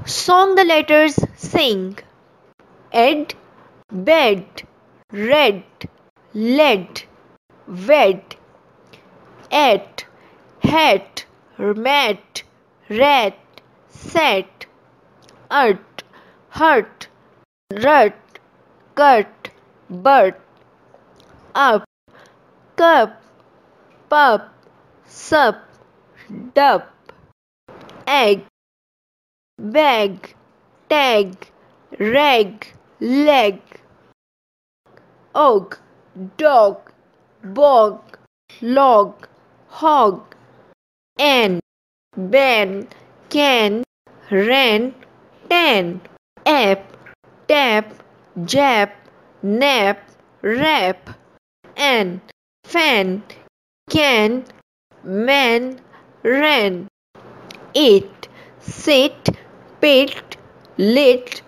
Song the letters sing. Ed, bed, red, lead, wed, at, hat, mat, rat, set, ut, hut, rut, cut, but, up, cup, pup, sup, dup, egg, bag, tag, rag, leg, og, dog, bog, log, hog, an, ban, can, ran, tan, app, tap, jap, nap, rap, an, fan, can, man, ran, it, sit, pit, lit,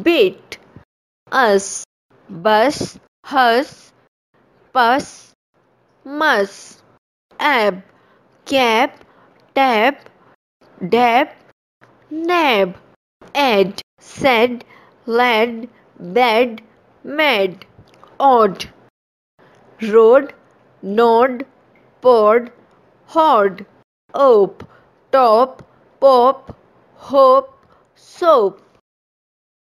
bit, us, bus, hus, pus, mus, ab, cap, tab, dab, nab, ad, said, lad, bad, mad, odd, road, nod, pod, hod, op, top, pop, hope, soap.